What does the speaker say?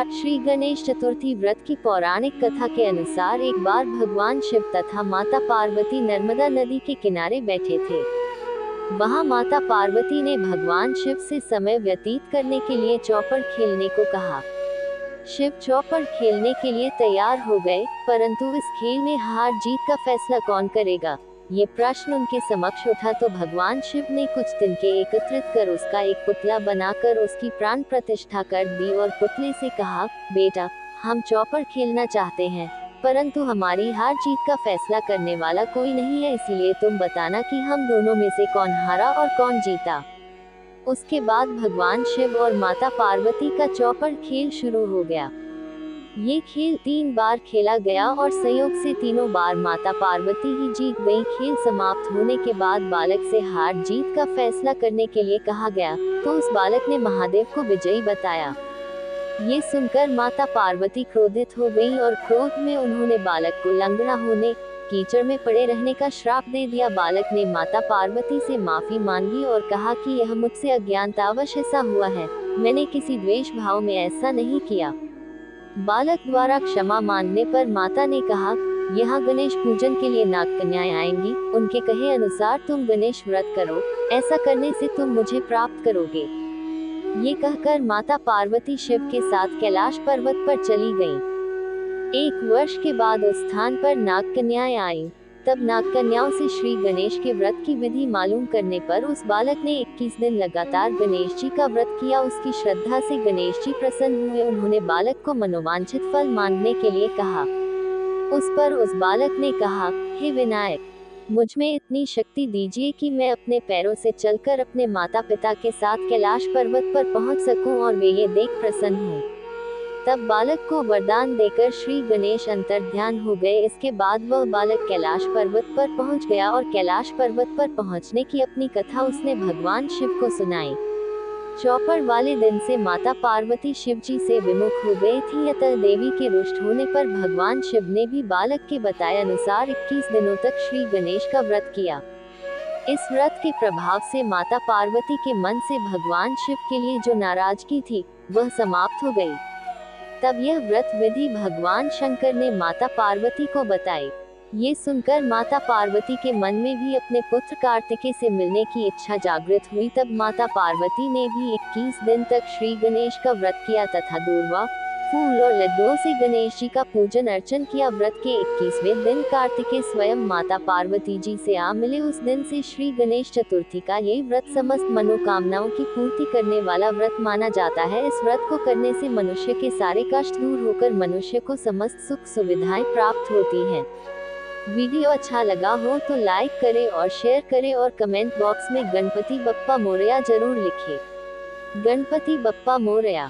श्री गणेश चतुर्थी व्रत की पौराणिक कथा के अनुसार एक बार भगवान शिव तथा माता पार्वती नर्मदा नदी के किनारे बैठे थे। वहां माता पार्वती ने भगवान शिव से समय व्यतीत करने के लिए चौपड़ खेलने को कहा। शिव चौपड़ खेलने के लिए तैयार हो गए, परंतु इस खेल में हार जीत का फैसला कौन करेगा, ये प्रश्न उनके समक्ष उठा तो भगवान शिव ने कुछ तिनके एकत्रित कर उसका एक पुतला बनाकर उसकी प्राण प्रतिष्ठा कर दी और पुतले से कहा, बेटा, हम चौपड़ खेलना चाहते हैं, परंतु हमारी हार जीत का फैसला करने वाला कोई नहीं है, इसलिए तुम बताना कि हम दोनों में से कौन हारा और कौन जीता। उसके बाद भगवान शिव और माता पार्वती का चौपड़ खेल शुरू हो गया। ये खेल 3 बार खेला गया और संयोग से तीनों बार माता पार्वती ही जीत गईं। खेल समाप्त होने के बाद बालक से हार जीत का फैसला करने के लिए कहा गया, तो उस बालक ने महादेव को विजयी बताया। ये सुनकर माता पार्वती क्रोधित हो गईं और क्रोध में उन्होंने बालक को लंगड़ा होने, कीचड़ में पड़े रहने का श्राप दे दिया। बालक ने माता पार्वती से माफी मांगी और कहा कि यह मुझसे अज्ञानतावश ऐसा हुआ है, मैंने किसी द्वेष भाव में ऐसा नहीं किया। बालक द्वारा क्षमा मांगने पर माता ने कहा, यहाँ गणेश पूजन के लिए नाग कन्याएं आएंगी, उनके कहे अनुसार तुम गणेश व्रत करो, ऐसा करने से तुम मुझे प्राप्त करोगे। ये कहकर माता पार्वती शिव के साथ कैलाश पर्वत पर चली गईं। 1 वर्ष के बाद उस स्थान पर नाग कन्याएं आईं। तब नाग कन्याओं से श्री गणेश के व्रत की विधि मालूम करने पर उस बालक ने 21 दिन लगातार गणेश जी का व्रत किया। उसकी श्रद्धा से गणेश जी प्रसन्न हुए। उन्होंने बालक को मनोवांछित फल मांगने के लिए कहा। उस पर उस बालक ने कहा, हे विनायक, मुझ में इतनी शक्ति दीजिए कि मैं अपने पैरों से चलकर अपने माता पिता के साथ कैलाश पर्वत पर पहुंच सकूं और वे ये देख प्रसन्न हों। तब बालक को वरदान देकर श्री गणेश अंतर्ध्यान हो गए। इसके बाद वह बालक कैलाश पर्वत पर पहुंच गया और कैलाश पर्वत पर पहुंचने की अपनी कथा उसने भगवान शिव को सुनाई। चौपड़ वाले दिन से माता पार्वती शिव जी से विमुख हो गई थी, अतः देवी के रुष्ट होने पर भगवान शिव ने भी बालक के बताए अनुसार 21 दिनों तक श्री गणेश का व्रत किया। इस व्रत के प्रभाव से माता पार्वती के मन से भगवान शिव के लिए जो नाराजगी थी, वह समाप्त हो गई। तब यह व्रत विधि भगवान शंकर ने माता पार्वती को बताई। ये सुनकर माता पार्वती के मन में भी अपने पुत्र कार्तिकेय से मिलने की इच्छा जागृत हुई। तब माता पार्वती ने भी 21 दिन तक श्री गणेश का व्रत किया तथा दूर्वा, फूल और लड्डुओं से गणेश जी का पूजन अर्चन किया। व्रत के 21वें दिन कार्तिकेय स्वयं माता पार्वती जी से आ मिले। उस दिन से श्री गणेश चतुर्थी का ये व्रत समस्त मनोकामनाओं की पूर्ति करने वाला व्रत माना जाता है। इस व्रत को करने से मनुष्य के सारे कष्ट दूर होकर मनुष्य को समस्त सुख सुविधाएं प्राप्त होती हैं। वीडियो अच्छा लगा हो तो लाइक करें और शेयर करें और कमेंट बॉक्स में गणपति बप्पा मोरया जरूर लिखें। गणपति बप्पा मोरया।